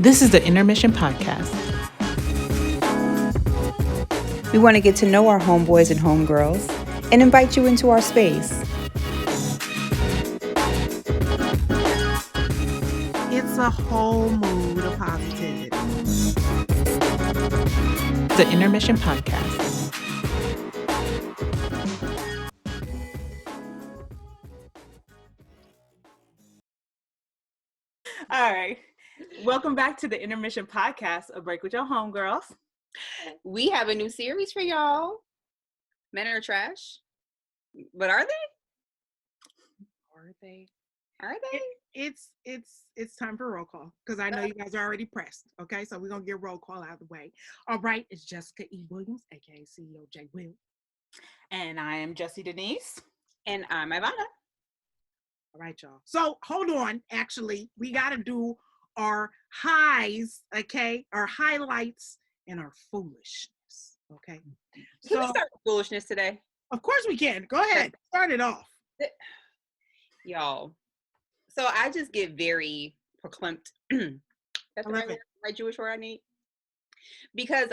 This is the Intermission Podcast. We want to get to know our homeboys and homegirls and invite you into our space. It's a whole mood of positivity. The Intermission Podcast. All right. Welcome back to the Intermission Podcast, A Break with Your Homegirls. We have a new series for y'all. Men are trash. But are they? Are they? Are they? It's time for roll call because I know you guys are already pressed. Okay, so we're gonna get roll call out of the way. All right, it's Jessica E. Williams, aka CEO J. Will. And I am Jessie Denise. And I'm Ivana. All right, y'all. So hold on. Actually, we gotta do our highs, okay? Our highlights and our foolishness. Okay. Can we start with foolishness today? Of course we can. Go ahead. Start it off. Y'all. So I just get very proclaimed. That's the right Jewish word I need. Because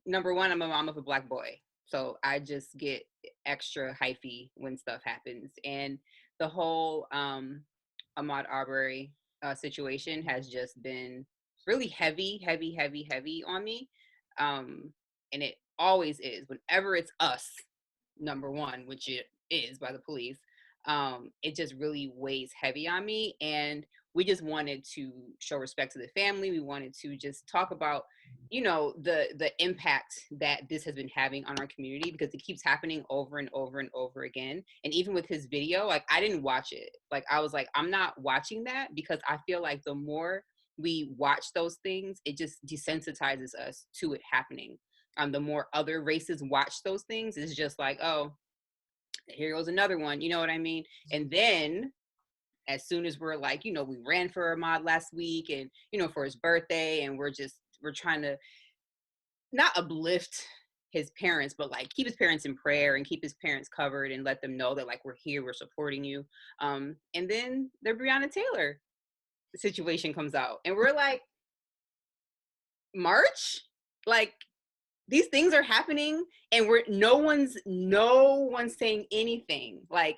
number one, I'm a mom of a Black boy. So I just get extra hyphy when stuff happens. And the whole Ahmaud Arbery situation has just been really heavy on me. And it always is. Whenever it's us, number one, which it is by the police, it just really weighs heavy on me. And we just wanted to show respect to the family. We wanted to just talk about, the impact that this has been having on our community, because it keeps happening over and over and over again. And even with his video, like, I didn't watch it. Like, I was like, I'm not watching that, because I feel like the more we watch those things, it just desensitizes us to it happening. The more other races watch those things, it's just like, oh, here goes another one, you know what I mean? And then as soon as we're like, we ran for Ahmaud last week and, for his birthday, and we're trying to not uplift his parents, but like keep his parents in prayer and keep his parents covered and let them know that, like, we're here, we're supporting you. And then the Breonna Taylor situation comes out and we're like, March? Like, these things are happening and no one's saying anything. Like,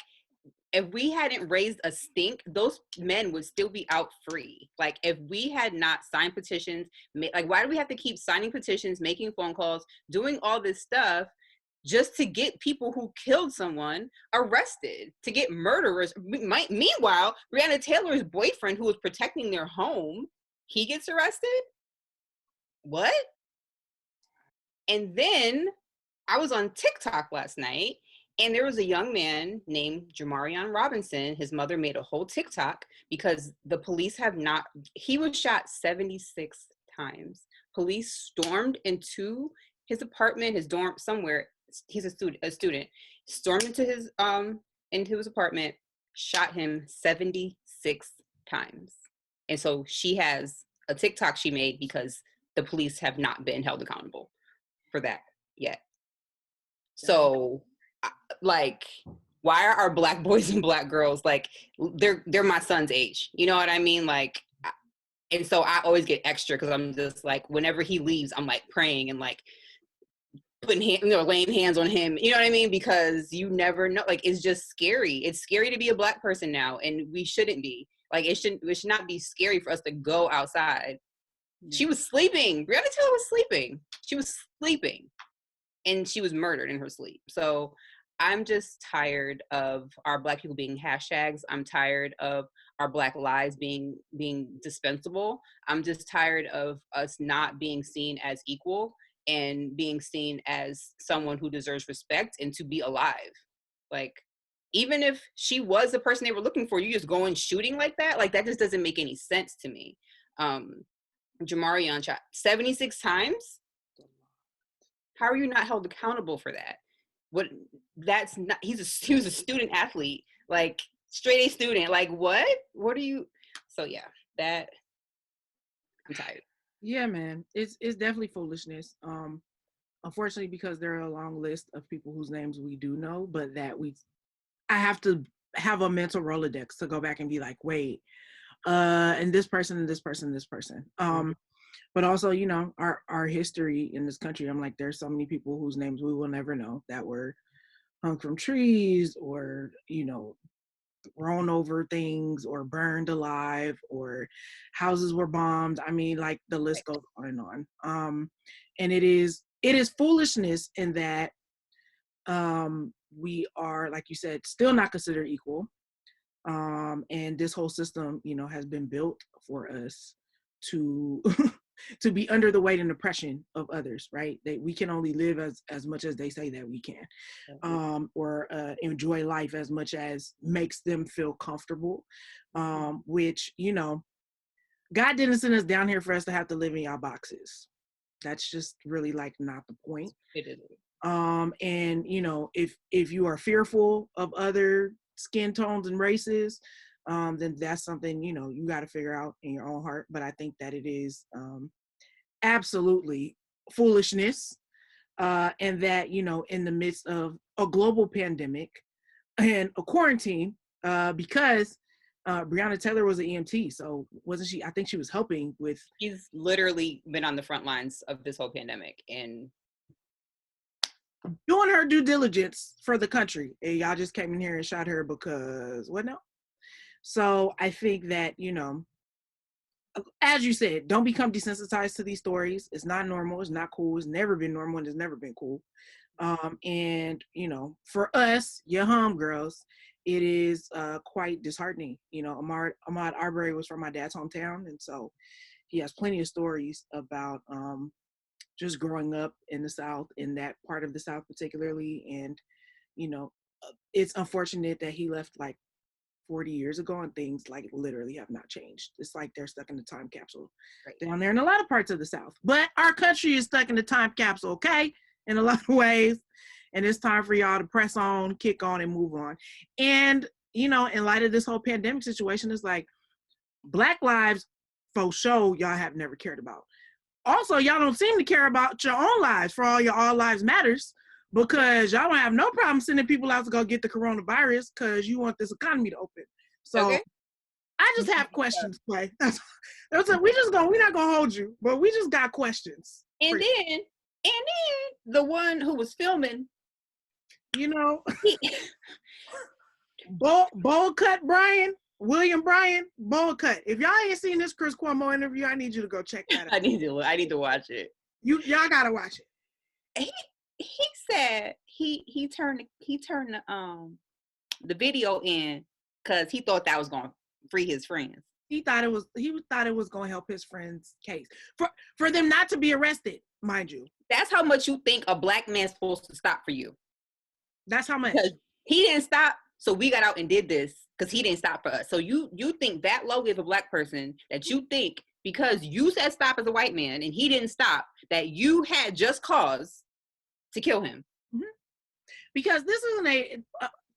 if we hadn't raised a stink, those men would still be out free. Like, if we had not signed petitions, like, why do we have to keep signing petitions, making phone calls, doing all this stuff just to get people who killed someone arrested, to get murderers? Meanwhile, Breonna Taylor's boyfriend, who was protecting their home, he gets arrested? What? And then I was on TikTok last night, and there was a young man named Jamarion Robinson. His mother made a whole TikTok because the police he was shot 76 times. Police stormed into his apartment, his dorm, somewhere. He's a student, stormed into his apartment, shot him 76 times. And so she has a TikTok she made because the police have not been held accountable for that yet. So, like, why are our Black boys and Black girls, like, they're my son's age, you know what I mean? Like, and so I always get extra because I'm just like, whenever he leaves, I'm like praying and like laying hands on him, you know what I mean? Because you never know. Like, it's just scary. It's scary to be a Black person now, and we shouldn't be. Like, it should not be scary for us to go outside. She was sleeping. Breonna Taylor was sleeping. She was sleeping. And she was murdered in her sleep. So I'm just tired of our Black people being hashtags. I'm tired of our Black lives being dispensable. I'm just tired of us not being seen as equal and being seen as someone who deserves respect and to be alive. Like, even if she was the person they were looking for, you just go and shooting like that? Like, that just doesn't make any sense to me. Jamarion shot 76 times? How are you not held accountable for that? He was a student athlete, like, straight A student. Like, what are you? So yeah, that, I'm tired. Yeah, man, it's definitely foolishness. Unfortunately, because there are a long list of people whose names we do know, but I have to have a mental Rolodex to go back and be like, wait, and this person and this person and this person. But also, you know, our history in this country, I'm like, there's so many people whose names we will never know that were hung from trees or, you know, thrown over things or burned alive or houses were bombed. I mean, like the list goes on and on. And it is foolishness in that we are, like you said, still not considered equal. And this whole system, you know, has been built for us to to be under the weight and oppression of others, right? We can only live as much as they say that we can, or enjoy life as much as makes them feel comfortable, which, you know, God didn't send us down here for us to have to live in y'all boxes. That's just really like not the point. It is. And you know, if you are fearful of other skin tones and races, then that's something, you know, you got to figure out in your own heart. But I think that it is absolutely foolishness, and that, you know, in the midst of a global pandemic and a quarantine, because Breonna Taylor was an EMT, so wasn't she? I think she was helping with. She's literally been on the front lines of this whole pandemic and doing her due diligence for the country, and y'all just came in here and shot her because what now? So I think that, you know, as you said, don't become desensitized to these stories. It's not normal. It's not cool. It's never been normal, and it's never been cool. And you know, for us, your homegirls, it is quite disheartening. You know, Ahmaud Arbery was from my dad's hometown, and so he has plenty of stories about just growing up in the South, in that part of the South particularly. And, you know, it's unfortunate that he left like 40 years ago and things like literally have not changed. It's like they're stuck in the time capsule down there in a lot of parts of the South. But our country is stuck in the time capsule, okay, in a lot of ways. And it's time for y'all to press on, kick on, and move on. And, you know, in light of this whole pandemic situation, it's like Black lives, for sure, y'all have never cared about. Also, y'all don't seem to care about your own lives for all your All Lives Matters, because y'all don't have no problem sending people out to go get the coronavirus because you want this economy to open. So okay. I just have questions, Clay. We're not gonna hold you, but we just got questions. And then the one who was filming, you know, bowl cut William Bryan, bowl cut. If y'all ain't seen this Chris Cuomo interview, I need you to go check that out. I need to watch it. Y'all gotta watch it. He said he turned the video in because he thought that was gonna free his friends. He thought it was gonna help his friend's case for them not to be arrested, mind you. That's how much you think a Black man's supposed to stop for you. That's how much. Because he didn't stop, so we got out and did this because he didn't stop for us. So you think that low as a Black person that you think because you said stop as a white man and he didn't stop, that you had just cause to kill him. Mm-hmm. Because this isn't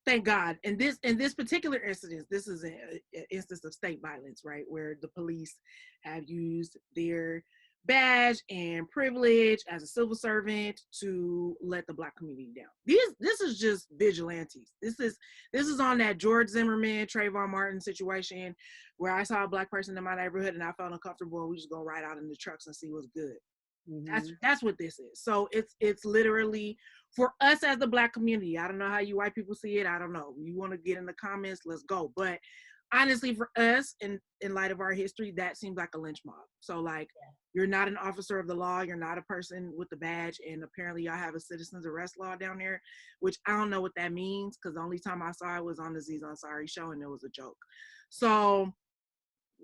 thank God, in this particular incident, this is an instance of state violence, right, where the police have used their badge and privilege as a civil servant to let the Black community down. This is just vigilantes. This is on that George Zimmerman, Trayvon Martin situation where I saw a Black person in my neighborhood and I felt uncomfortable and we just go right out in the trucks and see what's good. Mm-hmm. That's what this is. So it's literally for us as the Black community. I don't know how you white people see it. I don't know. You want to get in the comments, let's go. But honestly, for us, in light of our history, that seems like a lynch mob. So like, you're not an officer of the law. You're not a person with the badge. And apparently y'all have a citizen's arrest law down there, which I don't know what that means because the only time I saw it was on the Aziz Ansari show and it was a joke. So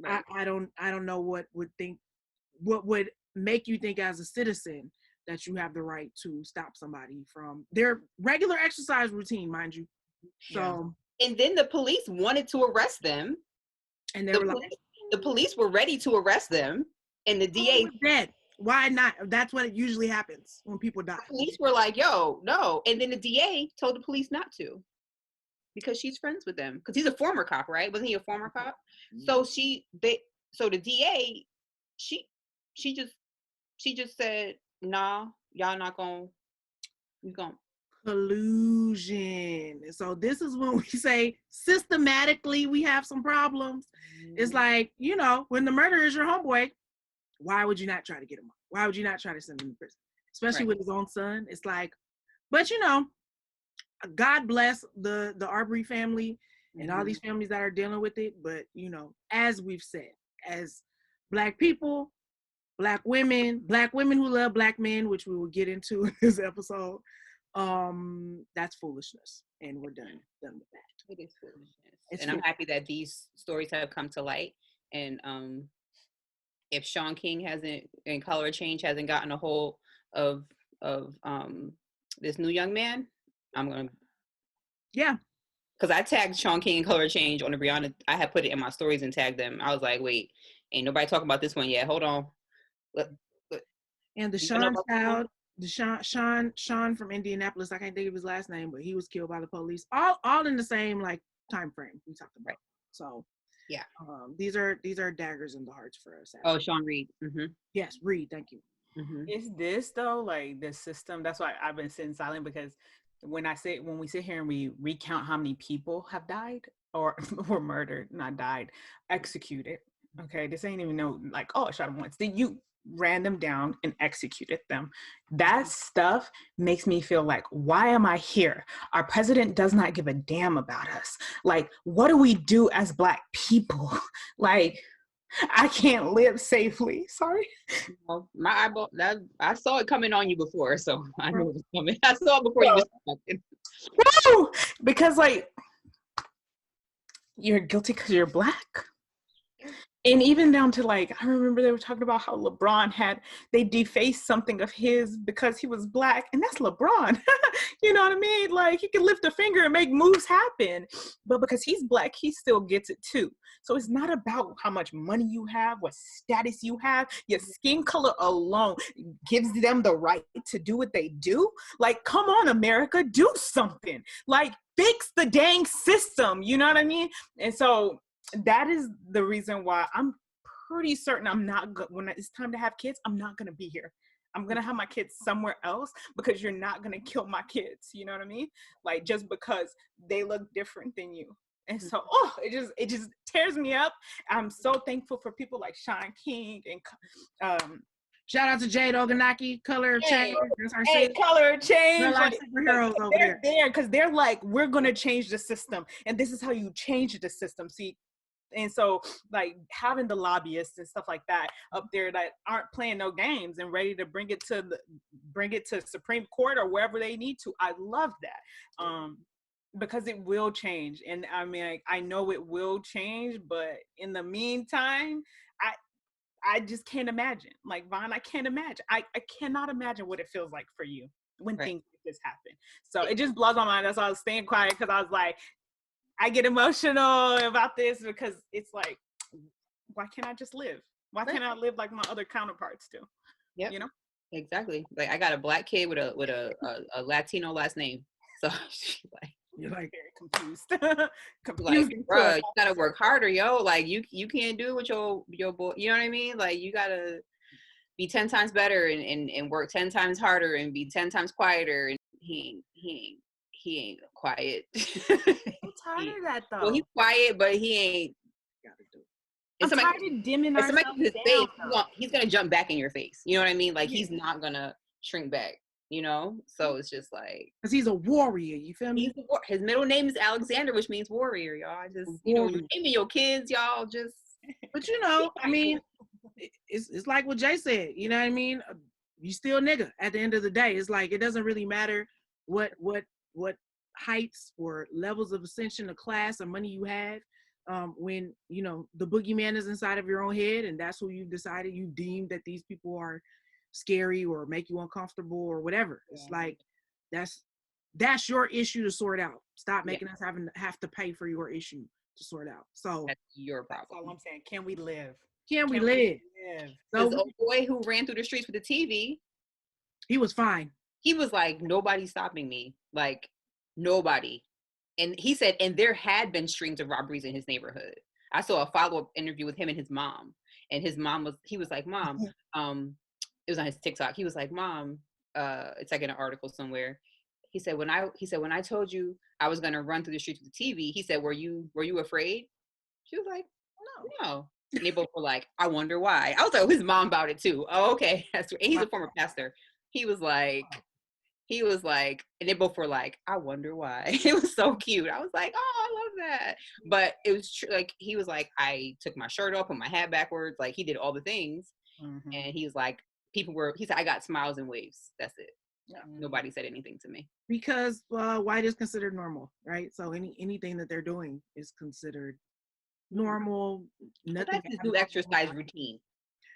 right. I don't know what would make you think as a citizen that you have the right to stop somebody from their regular exercise routine, mind you. So. And then the police wanted to arrest them. And the police were ready to arrest them. And the DA dead. Why not? That's what usually happens when people die. The police were like, yo, no. And then the DA told the police not to. Because she's friends with them. Because he's a former cop, right? Wasn't he a former cop? Mm-hmm. So the DA, she just said, nah, y'all not gonna, collusion. So this is when we say systematically we have some problems. It's like, you know, when the murderer is your homeboy, why would you not try to get him? Why would you not try to send him to prison? Especially with his own son. It's like, but you know, God bless the Arbery family and all these families that are dealing with it. But you know, as we've said, as Black people, Black women who love Black men, which we will get into in this episode, that's foolishness, and we're done with that. It is foolishness. I'm happy that these stories have come to light. And if Sean King in Color of Change hasn't gotten a hold of this new young man, I'm gonna. Yeah. Because I tagged Sean King in Color of Change on the Brianna. I had put it in my stories and tagged them. I was like, wait, ain't nobody talking about this one yet. Hold on. And the Sean child, Sean from Indianapolis, I can't think of his last name, but he was killed by the police. All in the same like time frame we talked about. Right. So yeah, these are daggers in the hearts for us. Oh, Sean Reed. Mm-hmm. Yes, Reed. Thank you. Mm-hmm. Is this though like the system? That's why I've been sitting silent, because when we sit here and we recount how many people have died or were murdered, not died, executed. Okay, this ain't even no like, oh, I shot him once. Then you ran them down and executed them. That stuff makes me feel like, why am I here? Our president does not give a damn about us. Like, what do we do as Black people? Like, I can't live safely. Sorry. Well, my eyeball, I saw it coming on you before, so I knew it was coming. I saw it before you was because like, you're guilty because you're Black. And even down to like, I remember they were talking about how LeBron they defaced something of his because he was Black, and that's LeBron. You know what I mean? Like, he can lift a finger and make moves happen, but because he's Black, he still gets it too. So it's not about how much money you have, what status you have. Your skin color alone gives them the right to do what they do. Like, come on, America, do something. Like, fix the dang system. You know what I mean? And so that is the reason why I'm pretty certain when it's time to have kids, I'm not going to be here. I'm going to have my kids somewhere else, because you're not going to kill my kids. You know what I mean? Like, just because they look different than you. And so, it just tears me up. I'm so thankful for people like Sean King and shout out to Jade Ogunaki, Color of Change. Color of Change. They're like superheroes over there. They're there because they're like, we're going to change the system. And this is how you change the system. See? And so, like, having the lobbyists and stuff like that up there that aren't playing no games and ready to bring it to Supreme Court or wherever they need to, I love that. Because it will change. And I mean, I know it will change, but in the meantime, I just can't imagine. Like, Vaughn, I can't imagine. I cannot imagine what it feels like for you when things like this happen. So it just blows my mind. That's why I was staying quiet, because I was like, I get emotional about this, because it's like, why can't I just live? Why can't I live like my other counterparts do? Yeah, you know, exactly. Like, I got a Black kid with a Latino last name, so you're like very confused. Like, bro, you gotta work harder, yo. Like, you can't do it with your boy. You know what I mean? Like, you gotta be 10 times better and work 10 times harder and be 10 times quieter. And he ain't quiet. I'm tired of that though. Well, he's quiet, but he ain't. I'm tired of dimming ourselves down. He's gonna jump back in your face. You know what I mean? Like, he's not gonna shrink back. You know? So it's just like, because he's a warrior. You feel me? His middle name is Alexander, which means warrior, y'all. Just, you know, you're naming your kids, y'all. Just. But you know, I mean, it's like what Jay said. You know what I mean? You still nigga at the end of the day. It's like, it doesn't really matter what heights or levels of ascension of class or money you have, when, you know, the boogeyman is inside of your own head, and that's who you've decided you deem that these people are scary or make you uncomfortable or whatever. It's like, that's your issue to sort out. Stop making us have to pay for your issue to sort out. So that's your problem. That's all I'm saying. Can we live? Can we live? So the old boy who ran through the streets with the TV, he was fine. He was like, nobody's stopping me. Like, nobody. And he said, and there had been strings of robberies in his neighborhood. I saw a follow-up interview with him and his mom. And his mom he was like, Mom, it was on his TikTok. He was like, Mom, it's like in an article somewhere. he said when I told you I was gonna run through the streets with the TV, he said, were you afraid? She was like, no. And they both were like, I wonder why. I was like, oh, his mom about it too. Oh, okay. That's and he's a former pastor. He was like, and they both were like, I wonder why. It was so cute. I was like, oh, I love that. But it was true. Like, he was like, I took my shirt off, put my hat backwards. Like, he did all the things. Mm-hmm. And he was like, he said, I got smiles and waves. That's it. Yeah. Nobody said anything to me. Because white is considered normal, right? So anything that they're doing is considered normal. Nothing. That's his new exercise routine.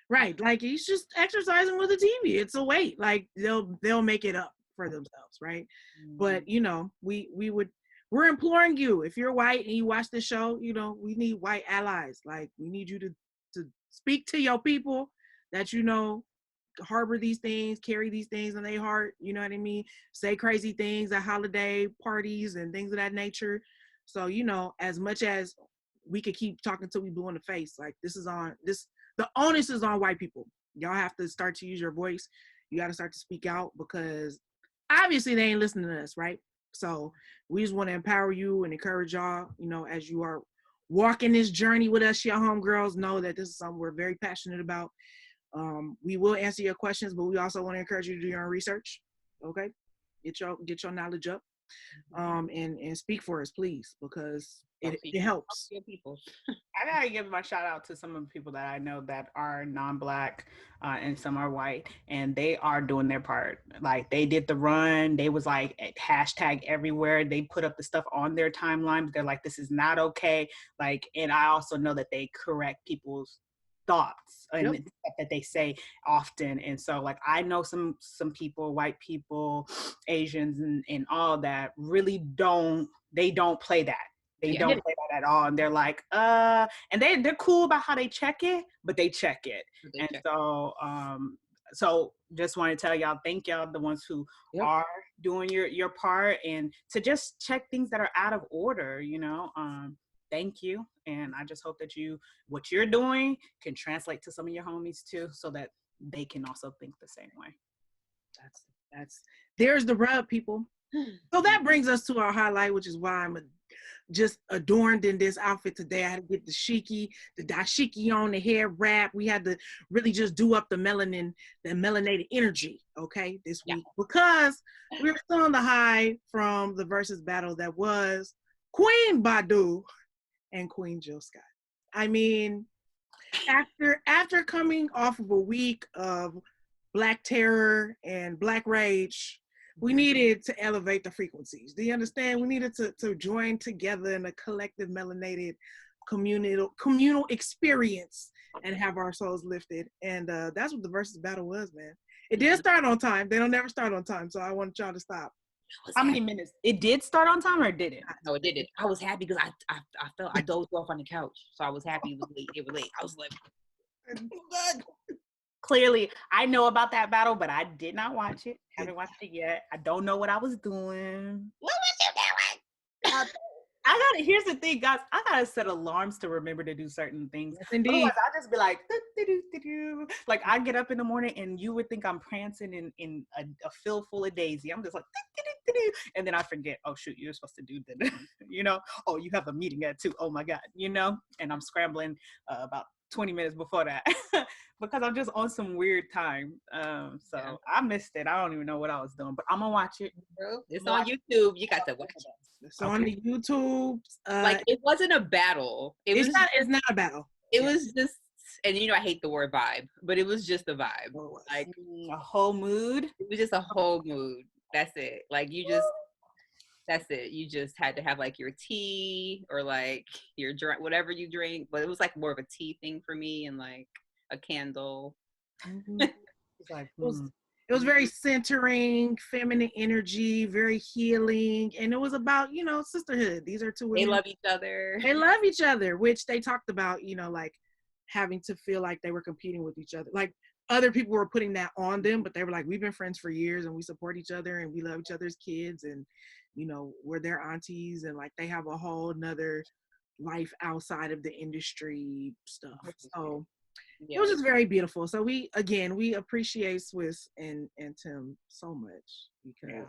Right. Like, he's just exercising with a TV. It's a weight. Like, they'll make it up for themselves, right? Mm-hmm. But we're imploring you, if you're white and you watch the show, we need white allies. Like, we need you to speak to your people that harbor these things, carry these things in their heart, you know what I mean? Say crazy things at holiday parties and things of that nature. So, as much as we could keep talking till we blue in the face, like, the onus is on white people. Y'all have to start to use your voice. You got to start to speak out, because obviously they ain't listening to us, right? So we just want to empower you and encourage y'all, as you are walking this journey with us, your homegirls, know that this is something we're very passionate about. We will answer your questions, but we also want to encourage you to do your own research. Okay, get your knowledge up, and speak for us, please, because it helps. People. I gotta give my shout out to some of the people that I know that are non-Black, and some are white, and they are doing their part. Like, they did the run. They was like hashtag everywhere. They put up the stuff on their timeline, but they're like, this is not okay. Like, and I also know that they correct people's thoughts and Yep. that they say often. And so, like, I know some people, white people, Asians, and all that really don't play that. They don't play that at all. And they're like, and they're cool about how they check it, but they check it. So just want to tell y'all, thank y'all, the ones who are doing your part, and to just check things that are out of order, thank you. And I just hope that what you're doing can translate to some of your homies too, so that they can also think the same way. There's the rub, people. So that brings us to our highlight, which is why I'm just adorned in this outfit today. I had to get the dashiki on, the hair wrap. We had to really just do up the melanated energy, okay, this week, because we're still on the high from the versus battle that was Queen Badu and Queen Jill Scott. I mean, after coming off of a week of Black terror and Black rage, we needed to elevate the frequencies. Do you understand? We needed to join together in a collective melanated communal experience and have our souls lifted. And that's what the versus battle was, man. It did start on time. They don't never start on time, so I want y'all to stop. How many minutes? It did start on time, or did it? No, it didn't. I was happy because I felt I dozed off on the couch, so I was happy it was late. It was late. I was like, clearly, I know about that battle, but I did not watch it. Haven't watched it yet. I don't know what I was doing. What was you doing? Here's the thing, guys. I gotta set alarms to remember to do certain things. Yes, indeed. Otherwise, I just be like, like, I get up in the morning and you would think I'm prancing in a field full of daisy. I'm just like, and then I forget. Oh shoot, you're supposed to do that. Oh, you have a meeting at 2. Oh my god, and I'm scrambling about 20 minutes before that because I'm just on some weird time. So I missed it. I don't even know what I was doing, but I'm gonna watch it. It's on YouTube. You got to watch it. It's on the YouTube. Like, it wasn't a battle. It's not a battle. It was just, and I hate the word vibe, but it was just a vibe. Like, a whole mood. It was just a whole mood. That's it. Like, that's it. You just had to have like your tea or like your drink, whatever you drink. But it was like more of a tea thing for me, and like a candle. It was very centering, feminine energy, very healing, and it was about sisterhood. These are two women. They love each other. They love each other, which they talked about. Like having to feel like they were competing with each other. Like, other people were putting that on them, but they were like, we've been friends for years and we support each other and we love each other's kids, and we're their aunties, and like they have a whole nother life outside of the industry stuff. So it was just very beautiful. So we appreciate Swiss and Tim so much, because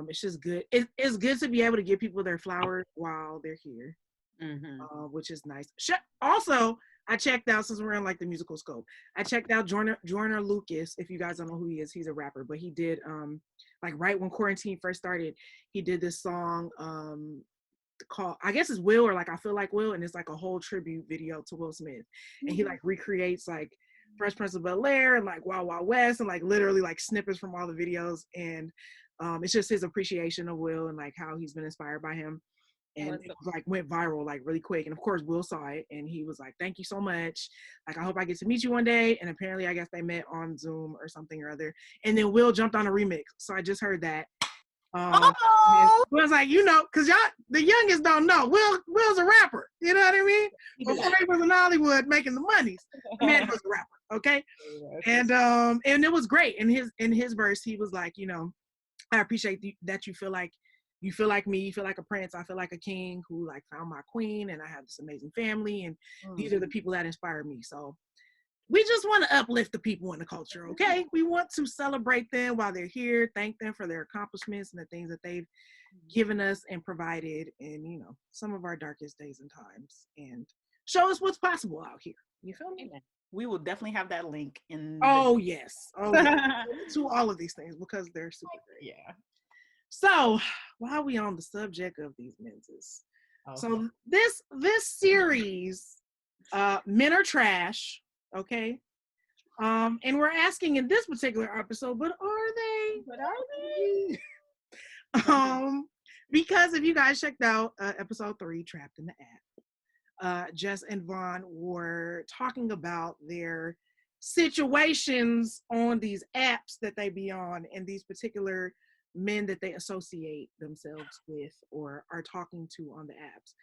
It's just good. It's good to be able to give people their flowers while they're here, which is nice. Also, I checked out, since we're in like the musical scope, I checked out Joyner Lucas. If you guys don't know who he is, he's a rapper, but he did like right when quarantine first started, he did this song called, I guess it's Will, or like I Feel Like Will, and it's like a whole tribute video to Will Smith, and he like recreates like Fresh Prince of Bel-Air and like Wild Wild West and like literally like snippets from all the videos, and it's just his appreciation of Will and like how he's been inspired by him. And it like went viral like really quick. And of course Will saw it and he was like, thank you so much. Like, I hope I get to meet you one day. And apparently I guess they met on Zoom or something or other. And then Will jumped on a remix. So I just heard that. Was like, you know, because y'all, the youngest don't know. Will's a rapper. You know what I mean? Before he was in Hollywood making the monies, the man was a rapper. Okay. And it was great. In his verse, he was like, you know, I appreciate that you feel like me, you feel like a prince, I feel like a king who like found my queen, and I have this amazing family, and these are the people that inspire me. So we just want to uplift the people in the culture, okay? We want to celebrate them while they're here, thank them for their accomplishments and the things that they've given us and provided in, you know, some of our darkest days and times, and show us what's possible out here. You feel me? We will definitely have that link in yes. To all of these things, because they're super great. Yeah. So while we on the subject of these menses, so this series, Men Are Trash, okay? And we're asking in this particular episode, but are they? Because if you guys checked out episode 3, Trapped in the App, Jess and Vaughn were talking about their situations on these apps that they be on, and these particular men that they associate themselves with or are talking to on the apps,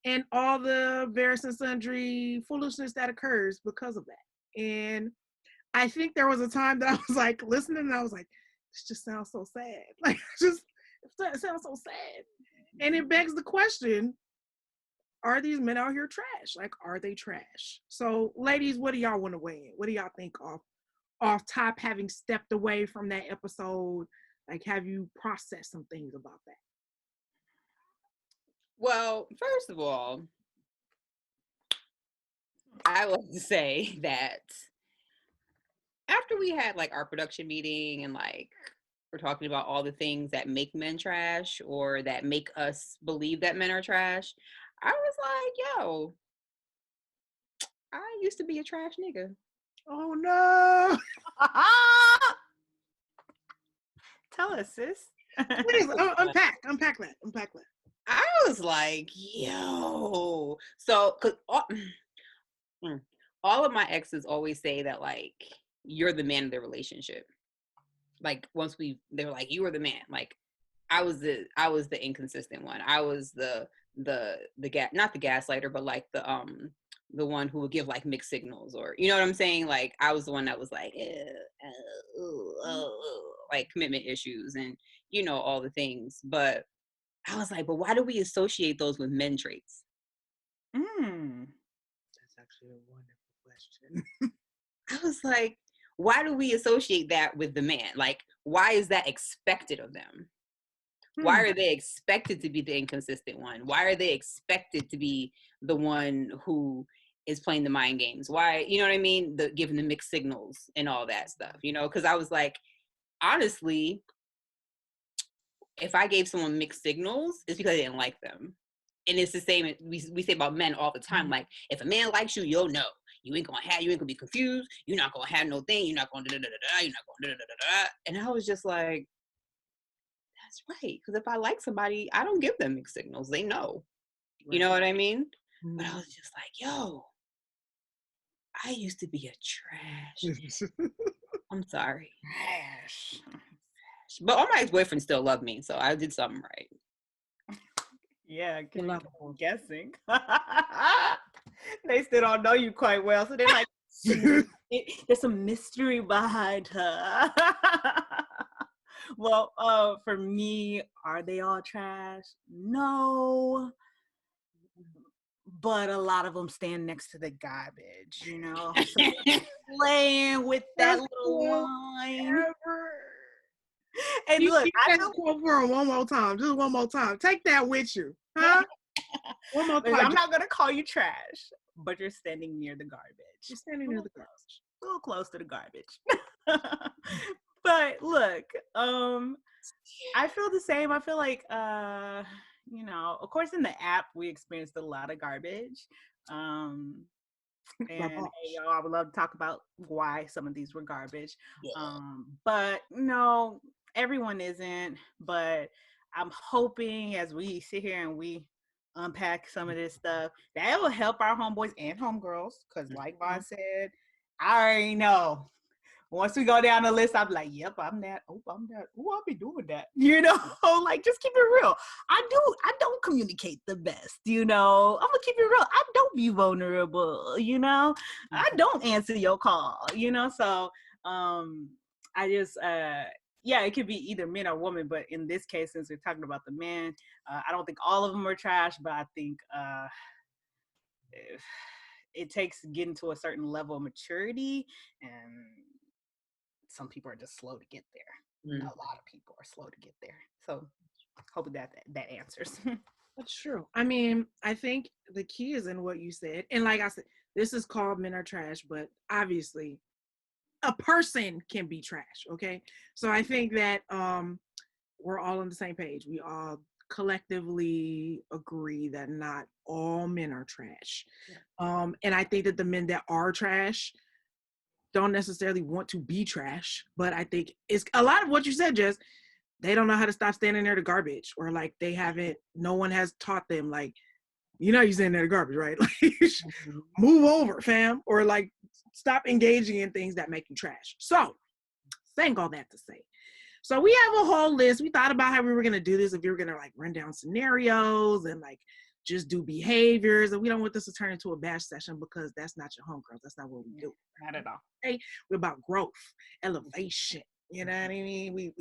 and all the various and sundry foolishness that occurs because of that. And I think there was a time that I was like listening and I was like, this just sounds so sad. Like, it sounds so sad. And it begs the question, are these men out here trash? Like, are they trash? So ladies, what do y'all want to weigh in? What do y'all think off top, having stepped away from that episode? Like, have you processed some things about that? Well, first of all, I would say that after we had like our production meeting and like we're talking about all the things that make men trash or that make us believe that men are trash, I was like, yo, I used to be a trash nigga. Oh no. Tell us, sis. Please, unpack that. I was like, yo. So, cause all of my exes always say that like you're the man of the relationship. Like once they were like, you were the man. Like I was the inconsistent one. I was the not the gaslighter, but like the one who would give like mixed signals, or you know what I'm saying? Like I was the one that was like, like commitment issues and you know all the things. But I was like, but why do we associate those with men traits? That's actually a wonderful question. I was like, why do we associate that with the man? Like, why is that expected of them? Why are they expected to be the inconsistent one? Why are they expected to be the one who is playing the mind games? Why, you know what I mean? Giving the mixed signals and all that stuff, you know? Because I was like, honestly, if I gave someone mixed signals, it's because I didn't like them. And it's the same, we say about men all the time. Like, if a man likes you, you'll know. You ain't gonna be confused. You're not gonna have no thing. You're not gonna da-da-da-da-da. You're not gonna da-da-da-da-da. And I was just like, that's right. Because if I like somebody, I don't give them mixed signals. They know. Right. You know what I mean? Mm-hmm. But I was just like, yo, I used to be a trash. I'm sorry. Trash. But all my ex-boyfriends still love me, so I did something right. Yeah, I'm guessing. They still don't know you quite well, so they're like, there's some mystery behind her. Well, for me, are they all trash? No. But a lot of them stand next to the garbage, you know? So playing with that little line. And You look, keep I that know quote for him one more time. Just one more time. Take that with you. Huh? One more time. I'm not gonna call you trash, but you're standing near the garbage. You're standing near the garbage. A little close to the garbage. But look, I feel the same. I feel like of course in the app we experienced a lot of garbage. And hey, y'all, I would love to talk about why some of these were garbage. Yeah. But no, everyone isn't. But I'm hoping as we sit here and we unpack some of this stuff, that will help our homeboys and homegirls. Because like Vaughn said, I already know. Once we go down the list, I'm like, yep, I'm that. Oh, I'm that. Oh, I'll be doing that. Like, just keep it real. I don't communicate the best, I'm gonna keep it real. I don't be vulnerable, I don't answer your call, so I just it could be either men or women, but in this case, since we're talking about the men, I don't think all of them are trash, but I think it takes getting to a certain level of maturity, and some people are just slow to get there. A lot of people are slow to get there. So hoping that answers. That's true. I mean, I think the key is in what you said. And like I said, this is called Men Are Trash, but obviously a person can be trash, okay? So I think that we're all on the same page. We all collectively agree that not all men are trash. Yeah. And I think that the men that are trash don't necessarily want to be trash, but I think it's a lot of what you said, Jess. They don't know how to stop standing near the garbage, or like no one has taught them, like, you standing near the garbage, right? Like, move over, fam, or like stop engaging in things that make you trash. So, saying all that to say, so we have a whole list. We thought about how we were going to do this, if we were going to like run down scenarios and like just do behaviors, and we don't want this to turn into a bash session because that's not your homegirls. That's not what we do. Not at all. Okay? We're about growth, elevation. You know what I mean? We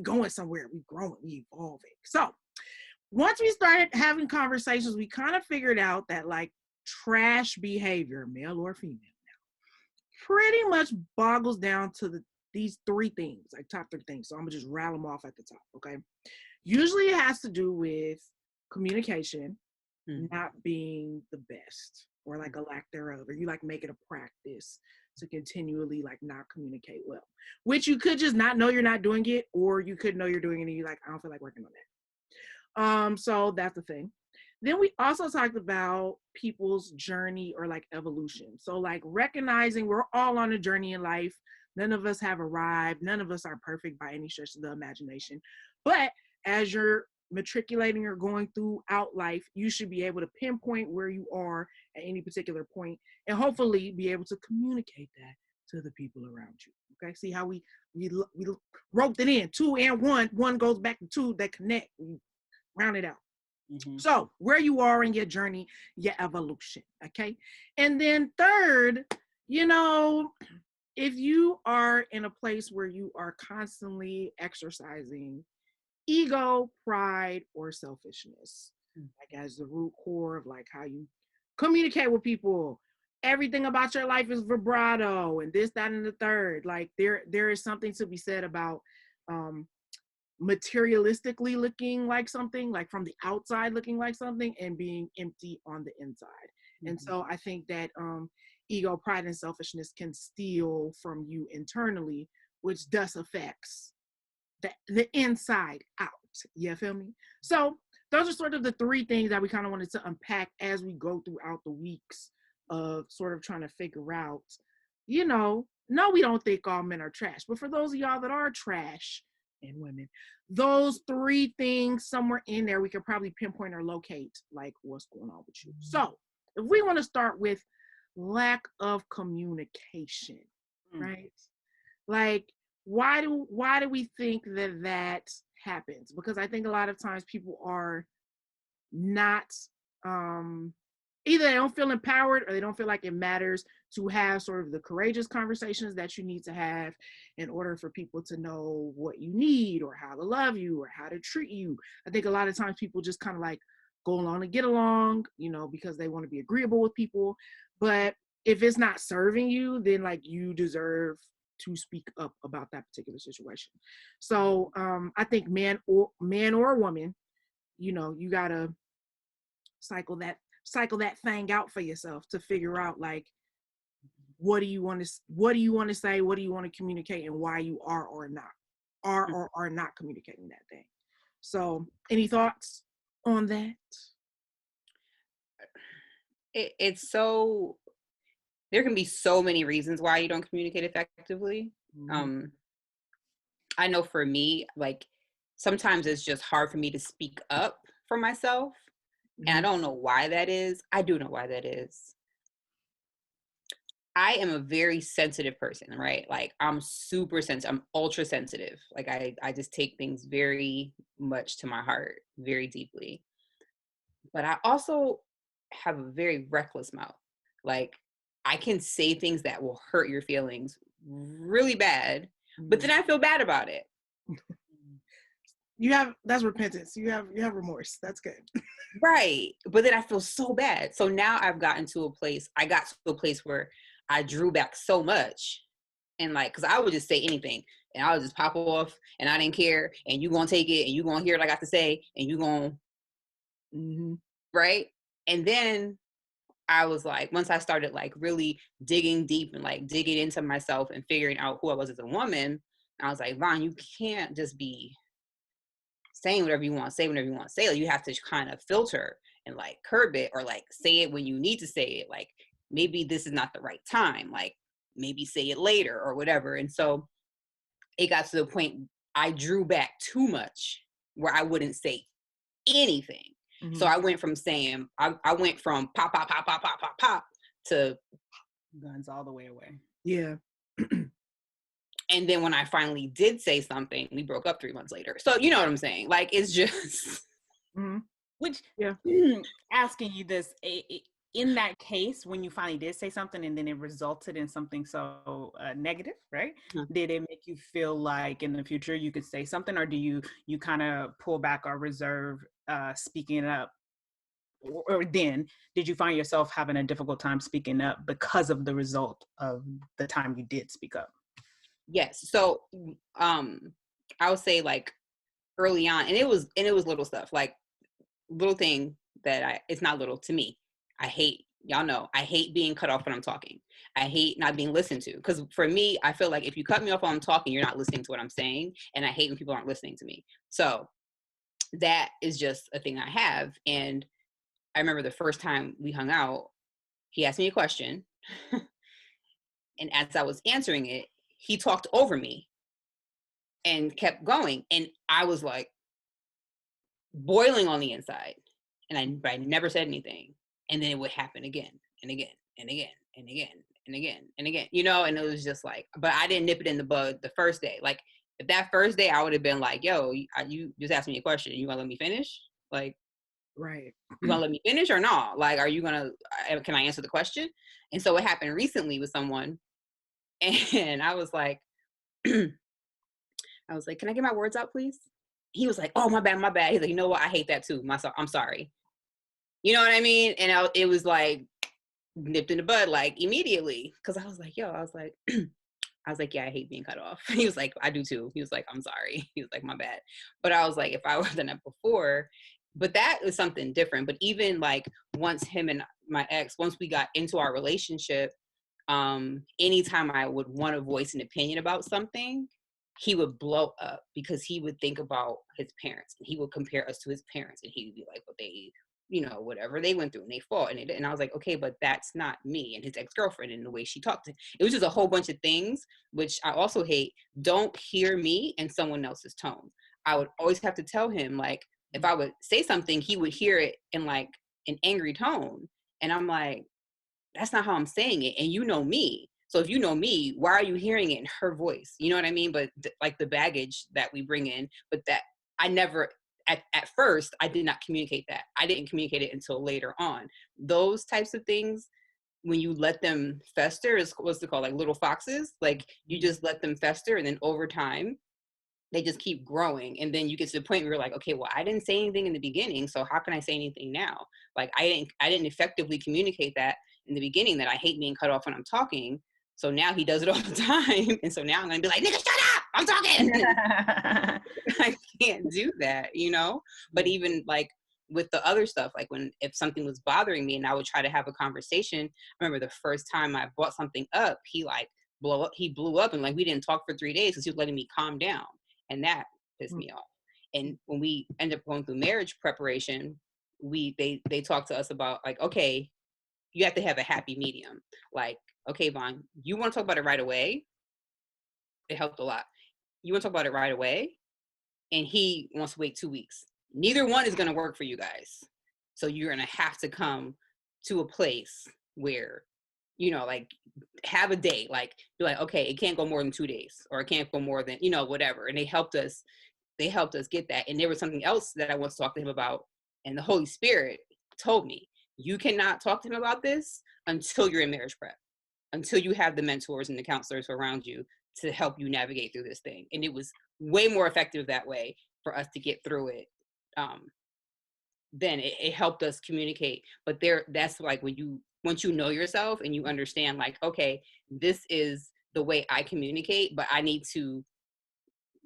going somewhere. We growing. We evolving. So once we started having conversations, we kind of figured out that like trash behavior, male or female, now pretty much boggles down to these three things, like top three things. So I'm gonna just rattle them off at the top. Okay. Usually it has to do with communication not being the best, or like a lack thereof, or you like make it a practice to continually like not communicate well, which you could just not know you're not doing it, or you could know you're doing it and you're like, I don't feel like working on that. So that's the thing. Then we also talked about people's journey or like evolution. So like recognizing we're all on a journey in life. None of us have arrived. None of us are perfect by any stretch of the imagination. But as you're matriculating or going throughout life, you should be able to pinpoint where you are at any particular point, and hopefully be able to communicate that to the people around you. Okay, see how we roped it in, 2 and 1 goes back to 2, that connect, we round it out. So where you are in your journey, your evolution. Okay, and then third, if you are in a place where you are constantly exercising ego, pride, or selfishness, like as the root core of like how you communicate with people, everything about your life is vibrato and this, that, and the third. Like there is something to be said about materialistically looking like something, like from the outside looking like something, and being empty on the inside. And so I think that ego, pride, and selfishness can steal from you internally, which thus affects the inside out. You feel me? So those are sort of the three things that we kind of wanted to unpack as we go throughout the weeks of sort of trying to figure out, no, we don't think all men are trash, but for those of y'all that are trash, and women, those three things somewhere in there, we could probably pinpoint or locate like what's going on with you. So if we want to start with lack of communication, right? Like, why do we think that happens? Because I think a lot of times people are not, either they don't feel empowered, or they don't feel like it matters to have sort of the courageous conversations that you need to have in order for people to know what you need, or how to love you, or how to treat you. I think a lot of times people just kind of like go along to get along, because they want to be agreeable with people. But if it's not serving you, then like you deserve to speak up about that particular situation. So I think man or woman, you know, you gotta cycle that thing out for yourself to figure out, like, what do you want to say, what do you want to communicate, and why you are or not communicating that thing. So any thoughts on that? It's so, there can be so many reasons why you don't communicate effectively. I know for me, like, sometimes it's just hard for me to speak up for myself. And I don't know why that is. I do know why that is. I am a very sensitive person, right? Like, I'm super sensitive. I'm ultra sensitive. Like, I just take things very much to my heart, very deeply. But I also have a very reckless mouth. Like, I can say things that will hurt your feelings really bad, but then I feel bad about it. That's repentance. You have remorse. That's good. Right. But then I feel so bad. So now I got to a place where I drew back so much, and like, cause I would just say anything and I would just pop off and I didn't care, and you gonna take it and you gonna hear what I got to say and you gonna, right. And then I was like, once I started like really digging deep and like digging into myself and figuring out who I was as a woman, I was like, Vaughn, you can't just be saying whatever you want to say whenever you want to say it. Like, you have to kind of filter and like curb it, or like say it when you need to say it. Like, maybe this is not the right time. Like, maybe say it later or whatever. And so it got to the point I drew back too much where I wouldn't say anything. So I went from saying, I went from pop, pop, pop, pop, pop, pop, pop to guns all the way away. Yeah. And then when I finally did say something, we broke up 3 months later. So you know what I'm saying? Like, it's just. Which, asking you this, in that case, when you finally did say something and then it resulted in something so negative, right? Did it make you feel like in the future you could say something, or do you kind of pull back or reserve speaking up? Or then did you find yourself having a difficult time speaking up because of the result of the time you did speak up? Yes. So I would say, like, early on, and it was little stuff, like little thing that it's not little to me. I hate being cut off when I'm talking. I hate not being listened to, because for me, I feel like if you cut me off while I'm talking, you're not listening to what I'm saying, and I hate when people aren't listening to me. So that is just a thing I have. And I remember the first time we hung out, he asked me a question, and as I was answering it, he talked over me and kept going, and I was like boiling on the inside, and I never said anything. And then it would happen again and again and again and again and again and again, you know. And it was just like, but I didn't nip it in the bud the first day. Like, if that first day I would have been like, yo, you just asked me a question, you gonna let me finish? Like, right, you gonna let me finish or not? Like, are you gonna, can I answer the question? And so it happened recently with someone, and I was like, can I get my words out, please? He was like, oh, my bad. He's like, you know what? I hate that too. I'm sorry. You know what I mean? And it was like nipped in the bud, like, immediately. Cause I was like, yeah, I hate being cut off. He was like, I do too. He was like, I'm sorry. He was like, my bad. But I was like, if I would have done that before, but that was something different. But even like once him and my ex, once we got into our relationship, anytime I would want to voice an opinion about something, he would blow up because he would think about his parents, and he would compare us to his parents, and he would be like, well, they, you know, whatever they went through and they fought, and I was like, okay, but that's not me and his ex-girlfriend and the way she talked to him. It was just a whole bunch of things, which I also hate. Don't hear me in someone else's tone. I would always have to tell him, like, if I would say something, he would hear it in like an angry tone, and I'm like, that's not how I'm saying it, and you know me. So if you know me, why are you hearing it in her voice? You know what I mean? But like the baggage that we bring in, but that I never, at first, I did not communicate that. I didn't communicate it until later on. Those types of things, when you let them fester, is what's it called, like little foxes. Like, you just let them fester, and then over time, they just keep growing. And then you get to the point where you're like, okay, well, I didn't say anything in the beginning, so how can I say anything now? Like, I didn't effectively communicate that in the beginning, that I hate being cut off when I'm talking. So now he does it all the time. And so now I'm going to be like, nigga, shut up. I'm talking. I can't do that, you know? But even like with the other stuff, like if something was bothering me and I would try to have a conversation, I remember the first time I brought something up, he blew up and like we didn't talk for 3 days because he was letting me calm down. And that pissed me off. And when we ended up going through marriage preparation, they talked to us about like, okay, you have to have a happy medium. Like, okay, Vaughn, you want to talk about it right away? It helped a lot. You want to talk about it right away? And he wants to wait 2 weeks. Neither one is going to work for you guys. So you're going to have to come to a place where, you know, like have a day, like be like, okay, it can't go more than 2 days or it can't go more than, you know, whatever. And they helped us get that. And there was something else that I want to talk to him about. And the Holy Spirit told me, you cannot talk to him about this until you're in marriage prep, until you have the mentors and the counselors around you to help you navigate through this thing. And it was way more effective that way for us to get through it. Then it helped us communicate. But that's like once you know yourself and you understand like, okay, this is the way I communicate, but I need to,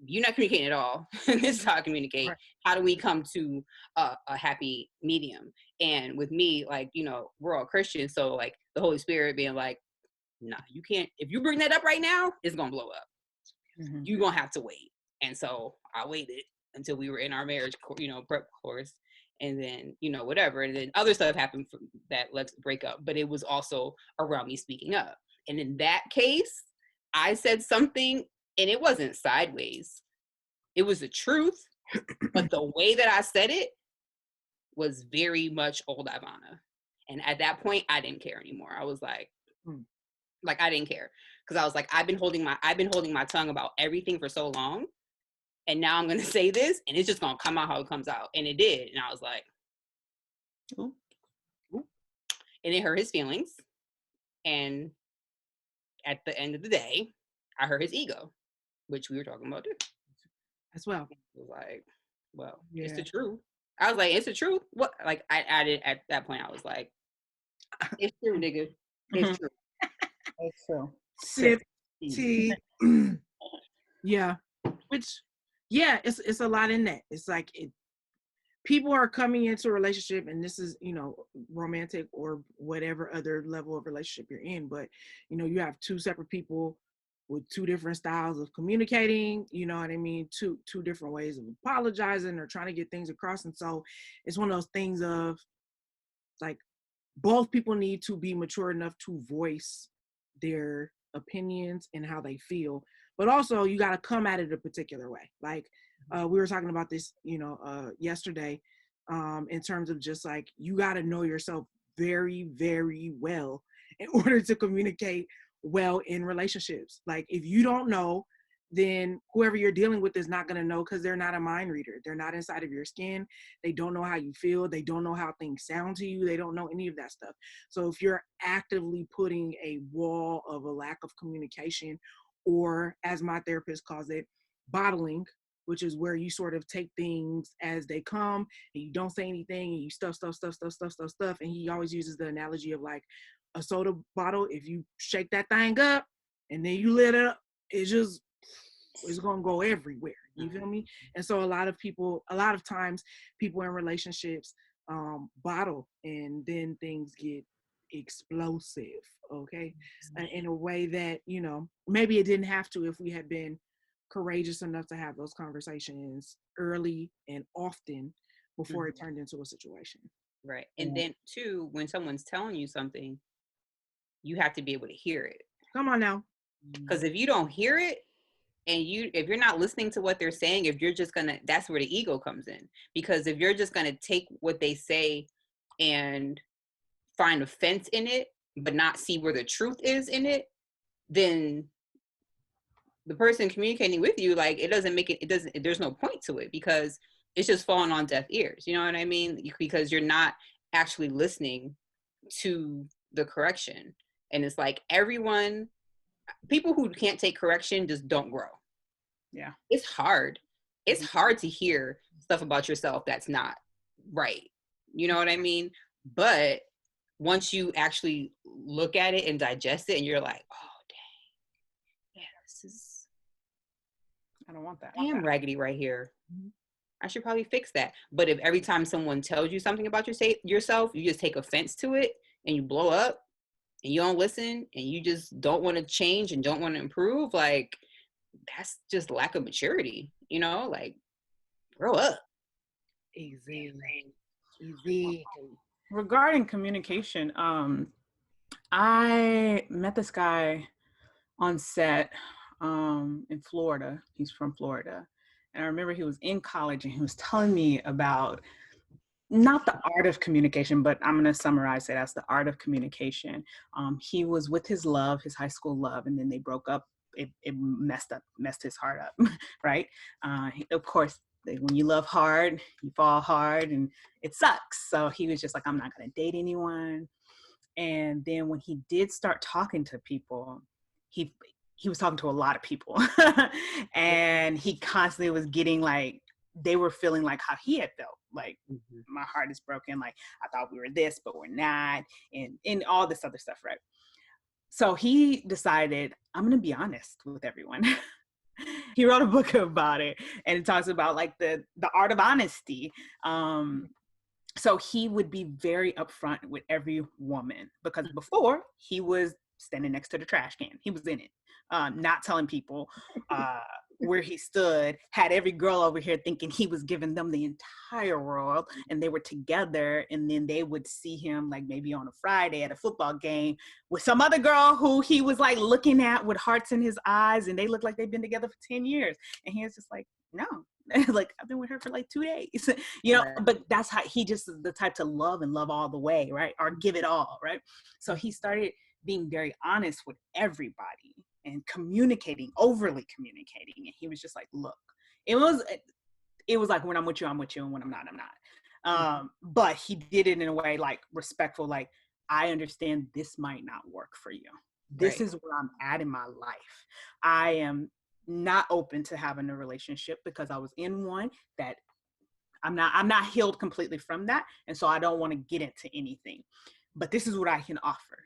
you're not communicating at all. This is how I communicate. Right. How do we come to a happy medium? And with me, like, you know, we're all Christians. So like the Holy Spirit being like, nah, you can't, if you bring that up right now, it's going to blow up. Mm-hmm. You're going to have to wait. And so I waited until we were in our marriage, you know, prep course. And then, you know, whatever. And then other stuff happened that led to the breakup. But it was also around me speaking up. And in that case, I said something and it wasn't sideways. It was the truth. But the way that I said it was very much old Ivana. And at that point, I didn't care anymore. I was like, I didn't care. Because I was like, I've been holding my tongue about everything for so long. And now I'm going to say this and it's just going to come out how it comes out. And it did. And I was like, ooh. And it hurt his feelings. And at the end of the day, I hurt his ego, which we were talking about too. As well. It was like, well, yeah. It's the truth. I was like, it's the truth. What? Like, I did at that point, I was like, it's true, nigga. It's true. It's true. Sip tea. Yeah. Which, yeah, it's a lot in that. It's like people are coming into a relationship, and this is, you know, romantic or whatever other level of relationship you're in, but, you know, you have two separate people with two different styles of communicating, you know what I mean? Two different ways of apologizing or trying to get things across. And so it's one of those things of like, both people need to be mature enough to voice their opinions and how they feel, but also you got to come at it a particular way. Like we were talking about this, you know, yesterday, in terms of just like, you got to know yourself very, very well in order to communicate well in relationships. Like if you don't know, then whoever you're dealing with is not going to know, because they're not a mind reader. They're not inside of your skin. They don't know how you feel. They don't know how things sound to you. They don't know any of that stuff. So if you're actively putting a wall of a lack of communication, or as my therapist calls it, bottling, which is where you sort of take things as they come and you don't say anything and you stuff. And he always uses the analogy of like a soda bottle. If you shake that thing up and then you lit it up, it's going to go everywhere. You feel me? And so a lot of times people in relationships bottle, and then things get explosive, okay? In a way that, you know, maybe it didn't have to if we had been courageous enough to have those conversations early and often before it turned into a situation. Right. And then too, when someone's telling you something, you have to be able to hear it. Come on now. Because if you don't hear it, and if you're not listening to what they're saying, if you're just gonna, that's where the ego comes in. Because if you're just gonna take what they say and find offense in it, but not see where the truth is in it, then the person communicating with you, like, there's no point to it, because it's just falling on deaf ears. You know what I mean? Because you're not actually listening to the correction. And it's like people who can't take correction just don't grow. Yeah. It's hard. It's hard to hear stuff about yourself that's not right. You know what I mean? But once you actually look at it and digest it, and you're like, oh, I don't want that. I am raggedy right here. I should probably fix that. But if every time someone tells you something about yourself, you just take offense to it and you blow up and you don't listen and you just don't want to change and don't want to improve, like, that's just lack of maturity, you know? Like, grow up. Easy. Regarding communication, I met this guy on set in Florida. He's from Florida. And I remember he was in college and he was telling me about not the art of communication, but I'm going to summarize it as the art of communication. He was with his high school love, and then they broke up. It messed his heart up, right? Of course, when you love hard, you fall hard and it sucks. So he was just like, I'm not going to date anyone. And then when he did start talking to people, he was talking to a lot of people and he constantly was getting like, they were feeling like how he had felt, like my heart is broken. Like I thought we were this, but we're not. And all this other stuff. Right. So he decided, I'm going to be honest with everyone. He wrote a book about it and it talks about like the art of honesty. So he would be very upfront with every woman because before he was standing next to the trash can. He was in it, not telling people where he stood, had every girl over here thinking he was giving them the entire world and they were together. And then they would see him like maybe on a Friday at a football game with some other girl who he was like looking at with hearts in his eyes and they looked like they've been together for 10 years. And he was just like, no, like I've been with her for like 2 days, you know, but that's how he just is the type to love and love all the way. Right. Or give it all. Right. So he started being very honest with everybody and overly communicating. And he was just like, look, it was like, when I'm with you, I'm with you. And when I'm not, I'm not. But he did it in a way like respectful, like, I understand this might not work for you. This is where I'm at in my life. I am not open to having a relationship because I was in one that I'm not healed completely from that. And so I don't want to get into anything, but this is what I can offer.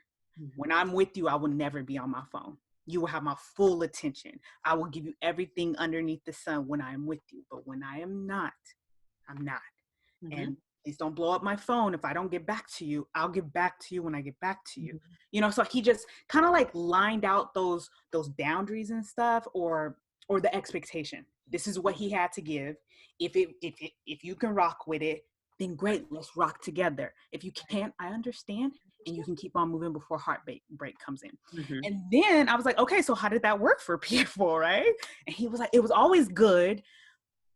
When I'm with you, I will never be on my phone. You will have my full attention. I will give you everything underneath the sun when I am with you. But when I am not, I'm not. And please don't blow up my phone. If I don't get back to you, I'll get back to you when I get back to you. You know, so he just kind of like lined out those boundaries and stuff, or the expectation. This is what he had to give. If you can rock with it, then great, let's rock together. If you can't, I understand. And you can keep on moving before heartbreak comes in. And then I was like, okay, so how did that work for people, right? And he was like, it was always good,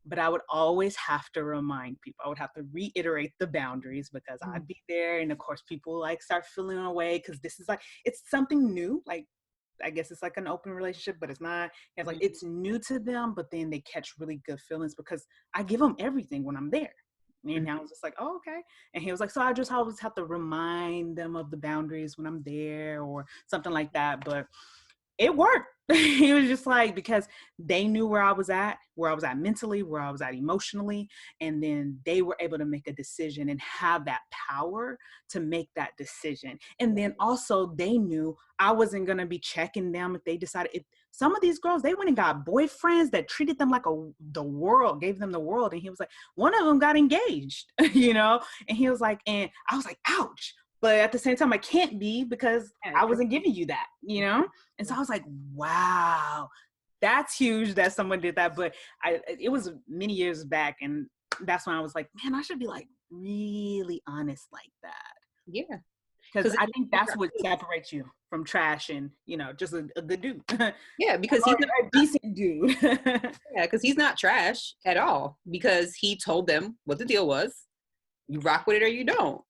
but I would always have to remind people. I would have to reiterate the boundaries because I'd be there. And of course, people like start feeling away because this is like, it's something new. Like, I guess it's like an open relationship, but it's not. It's like, it's new to them, but then they catch really good feelings because I give them everything when I'm there. And I was just like, oh, okay. And he was like, so I just always have to remind them of the boundaries when I'm there or something like that. But it worked. He was just like, because they knew where I was at mentally, where I was at emotionally. And then they were able to make a decision and have that power to make that decision. And then also they knew I wasn't going to be checking them if they decided. Some of these girls, they went and got boyfriends that treated them like the world, gave them the world. And he was like, one of them got engaged, you know? And he was like, and I was like, ouch. But at the same time, I can't be because I wasn't giving you that, you know? And so I was like, wow, that's huge that someone did that. But it was many years back. And that's when I was like, man, I should be like really honest like that. Yeah. Because I think that's what separates you from trash and, you know, just a good dude. Yeah, because he's a decent dude. Yeah, because he's not trash at all. Because he told them what the deal was. You rock with it or you don't.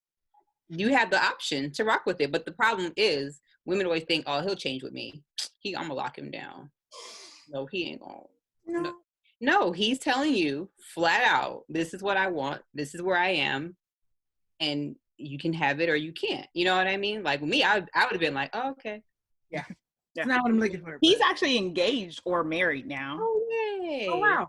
You have the option to rock with it. But the problem is women always think, oh, he'll change with me. I'm going to lock him down. No, he ain't going to. No, he's telling you flat out, this is what I want. This is where I am. And you can have it or you can't. You know what I mean? Like with me, I would have been like, oh, okay. Yeah. That's not what I'm looking for. He's actually engaged or married now. Oh, yay. Oh, wow.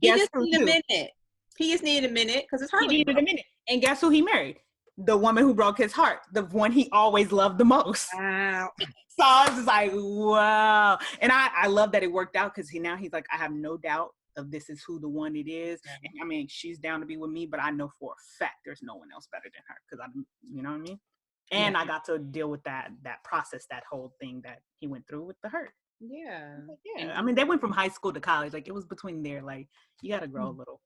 He just needed a minute. He just needed a minute because it's hard. He needed a minute. And guess who he married? the woman who broke his heart, the one he always loved the most. Wow. So I was just like, wow. And I love that it worked out because he's like, I have no doubt of this is who the one it is. And I mean, she's down to be with me, but I know for a fact there's no one else better than her because you know what I mean? And I got to deal with that process, that whole thing that he went through with the hurt. Yeah. Yeah. I mean, they went from high school to college. Like, it was between there. Like, you got to grow a little.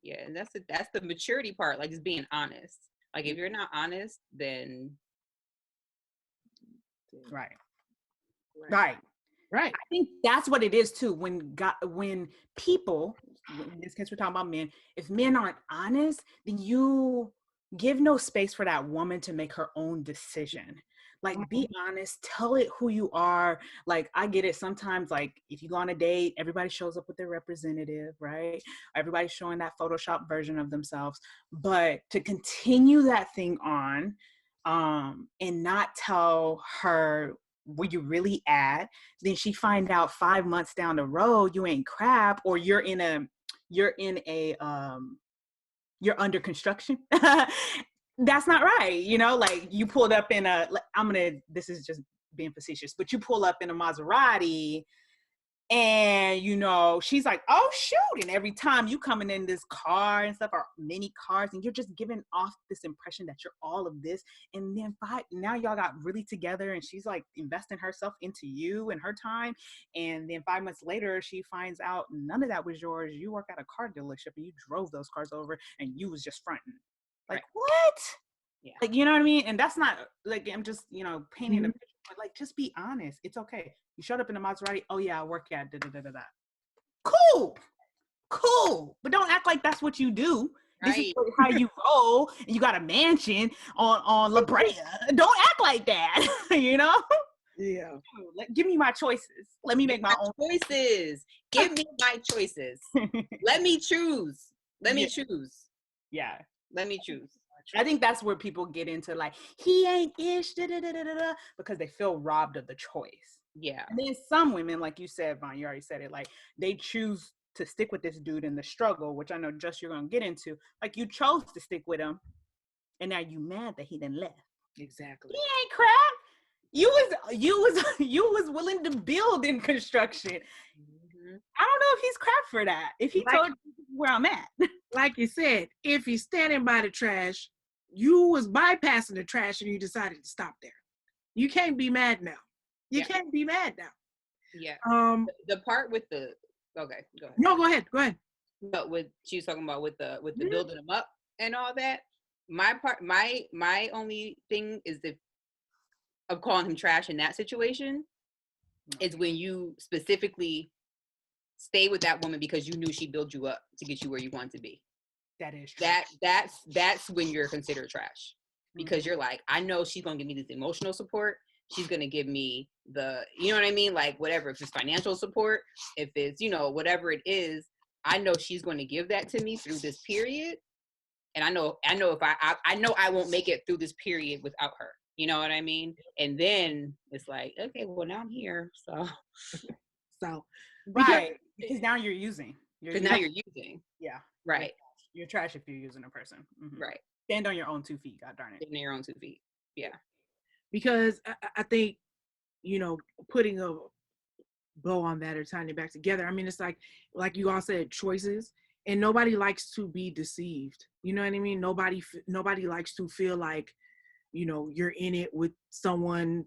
Yeah. And that's the maturity part, like just being honest. Like, if you're not honest, then. Right. Right. I think that's what it is too. When people, in this case we're talking about men, if men aren't honest, then you give no space for that woman to make her own decision. Like, be honest, tell it who you are. Like, I get it. Sometimes, like, if you go on a date, everybody shows up with their representative, right? Everybody's showing that Photoshop version of themselves. But to continue that thing on, and not tell her where you really at, then she find out 5 months down the road you ain't crap, or you're under construction. That's not right. You know, like, you pulled up in this is just being facetious, but you pull up in a Maserati and, you know, she's like, oh shoot. And every time you coming in this car and stuff, or many cars, and you're just giving off this impression that you're all of this. And then now y'all got really together, and she's like investing herself into you and her time. And then 5 months later, she finds out none of that was yours. You work at a car dealership and you drove those cars over and you was just fronting. Like, what? Yeah. Like, you know what I mean? And that's not, like, I'm just, you know, painting a picture, but, like, just be honest. It's okay. You showed up in a Maserati. Oh yeah, I work at da-da-da-da-da. Cool. But don't act like that's what you do. Right. This is how you roll, and you got a mansion on La Brea. Don't act like that, you know? Yeah. Give me my choices. Let me make my own choices. Give me my choices. Let me choose. Let me choose. Yeah. Let me choose. I think that's where people get into, like, he ain't ish, because they feel robbed of the choice. Yeah. And then some women, like you said, Vaughn, you already said it, like, they choose to stick with this dude in the struggle, which I know just you're gonna get into. Like, you chose to stick with him, and now you mad that he done left. Exactly. He ain't crap. You was willing to build in construction. I don't know if he's crap for that. If he told you where I'm at. Like you said, if he's standing by the trash, you was bypassing the trash and you decided to stop there. You can't be mad now. You can't be mad now. Yeah. The part with the okay, go ahead. No, go ahead. But what she was talking about with the building them up and all that, my only thing is of calling him trash in that situation is when you specifically stay with that woman because you knew she'd build you up to get you where you want to be. That is true. That's when you're considered trash, because you're like, I know she's gonna give me this emotional support. She's gonna give me the, you know what I mean, like, whatever, if it's financial support, if it's, you know, whatever it is, I know she's going to give that to me through this period, and I know if I know I won't make it through this period without her. You know what I mean? And then it's like, okay, well, now I'm here, so right, because now you're using. Now you're using. Yeah. Right. You're trash if you're using a person. Mm-hmm. Right. Stand on your own 2 feet. God darn it. Stand on your own 2 feet. Yeah. Because I think, you know, putting a bow on that or tying it back together, I mean, it's like you all said, choices, and nobody likes to be deceived. You know what I mean? Nobody likes to feel like, you know, you're in it with someone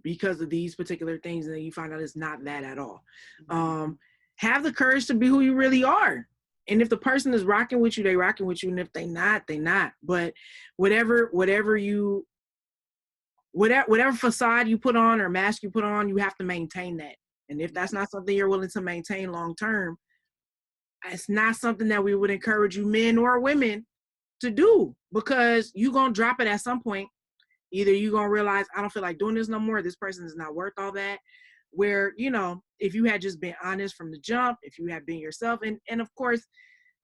because of these particular things, and then you find out it's not that at all. Have the courage to be who you really are. And if the person is rocking with you, they rocking with you. And if they not, they not. But whatever facade you put on or mask you put on, you have to maintain that. And if that's not something you're willing to maintain long term, it's not something that we would encourage you, men or women, to do, because you're going to drop it at some point. Either you're going to realize, I don't feel like doing this no more. This person is not worth all that. Where, you know, if you had just been honest from the jump, if you had been yourself, and of course,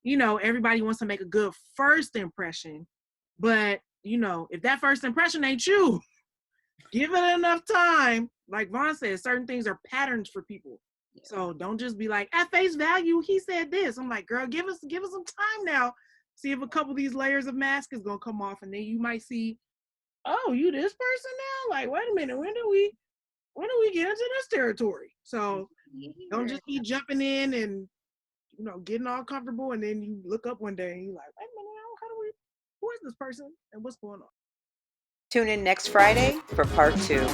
you know, everybody wants to make a good first impression, but, you know, if that first impression ain't you, give it enough time. Like Vaughn said, certain things are patterns for people. So don't just be like, at face value, he said this. I'm like, girl, give us some time now See if a couple of these layers of mask is gonna come off, and then you might see, oh, you this person now? Like, wait a minute, when do we get into this territory? So don't just be jumping in and getting all comfortable, and then you look up one day and you're like, wait a minute, who is this person and what's going on? Tune in next Friday for part 2.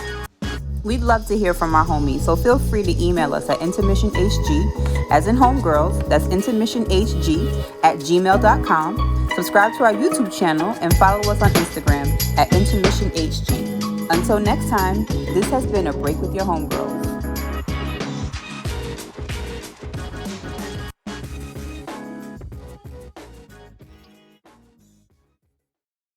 We'd love to hear from our homies, so feel free to email us at intermissionhg, as in homegirls, that's intermissionhg@gmail.com. Subscribe to our YouTube channel and follow us on Instagram at intermissionhg. Until next time, this has been A Break with Your Homegirls.